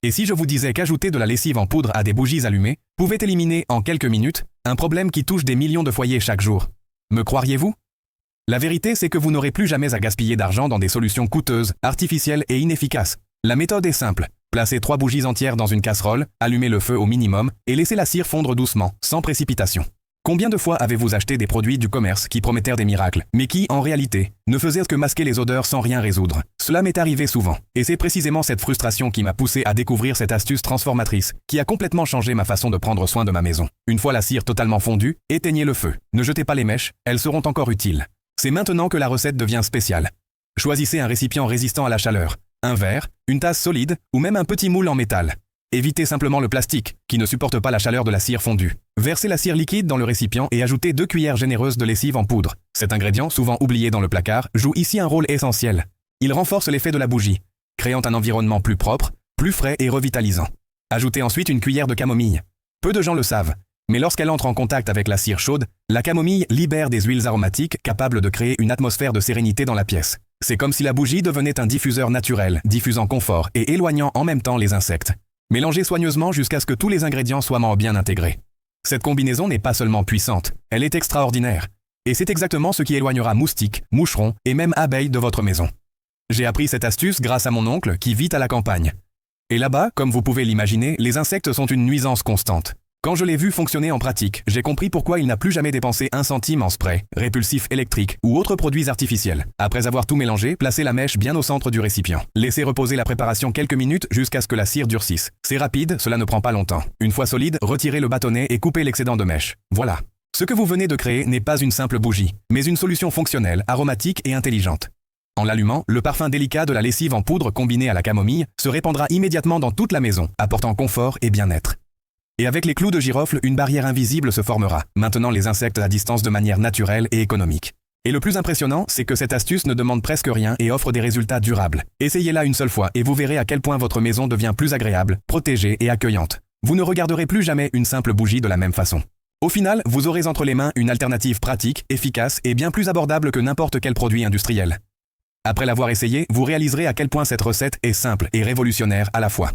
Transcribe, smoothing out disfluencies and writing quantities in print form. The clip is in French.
Et si je vous disais qu'ajouter de la lessive en poudre à des bougies allumées pouvait éliminer en quelques minutes un problème qui touche des millions de foyers chaque jour? Me croiriez-vous? La vérité, c'est que vous n'aurez plus jamais à gaspiller d'argent dans des solutions coûteuses, artificielles et inefficaces. La méthode est simple. Placez 3 bougies entières dans une casserole, allumez le feu au minimum et laissez la cire fondre doucement, sans précipitation. Combien de fois avez-vous acheté des produits du commerce qui promettèrent des miracles, mais qui, en réalité, ne faisaient que masquer les odeurs sans rien résoudre? Cela m'est arrivé souvent, et c'est précisément cette frustration qui m'a poussé à découvrir cette astuce transformatrice, qui a complètement changé ma façon de prendre soin de ma maison. Une fois la cire totalement fondue, éteignez le feu. Ne jetez pas les mèches, elles seront encore utiles. C'est maintenant que la recette devient spéciale. Choisissez un récipient résistant à la chaleur, un verre, une tasse solide, ou même un petit moule en métal. Évitez simplement le plastique, qui ne supporte pas la chaleur de la cire fondue. Versez la cire liquide dans le récipient et ajoutez 2 cuillères généreuses de lessive en poudre. Cet ingrédient, souvent oublié dans le placard, joue ici un rôle essentiel. Il renforce l'effet de la bougie, créant un environnement plus propre, plus frais et revitalisant. Ajoutez ensuite une cuillère de camomille. Peu de gens le savent, mais lorsqu'elle entre en contact avec la cire chaude, la camomille libère des huiles aromatiques capables de créer une atmosphère de sérénité dans la pièce. C'est comme si la bougie devenait un diffuseur naturel, diffusant confort et éloignant en même temps les insectes. Mélangez soigneusement jusqu'à ce que tous les ingrédients soient bien intégrés. Cette combinaison n'est pas seulement puissante, elle est extraordinaire. Et c'est exactement ce qui éloignera moustiques, moucherons et même abeilles de votre maison. J'ai appris cette astuce grâce à mon oncle qui vit à la campagne. Et là-bas, comme vous pouvez l'imaginer, les insectes sont une nuisance constante. Quand je l'ai vu fonctionner en pratique, j'ai compris pourquoi il n'a plus jamais dépensé 1 centime en spray, répulsif électrique ou autres produits artificiels. Après avoir tout mélangé, placez la mèche bien au centre du récipient. Laissez reposer la préparation quelques minutes jusqu'à ce que la cire durcisse. C'est rapide, cela ne prend pas longtemps. Une fois solide, retirez le bâtonnet et coupez l'excédent de mèche. Voilà. Ce que vous venez de créer n'est pas une simple bougie, mais une solution fonctionnelle, aromatique et intelligente. En l'allumant, le parfum délicat de la lessive en poudre combinée à la camomille se répandra immédiatement dans toute la maison, apportant confort et bien-être. Et avec les clous de girofle, une barrière invisible se formera, maintenant les insectes à distance de manière naturelle et économique. Et le plus impressionnant, c'est que cette astuce ne demande presque rien et offre des résultats durables. Essayez-la une seule fois et vous verrez à quel point votre maison devient plus agréable, protégée et accueillante. Vous ne regarderez plus jamais une simple bougie de la même façon. Au final, vous aurez entre les mains une alternative pratique, efficace et bien plus abordable que n'importe quel produit industriel. Après l'avoir essayé, vous réaliserez à quel point cette recette est simple et révolutionnaire à la fois.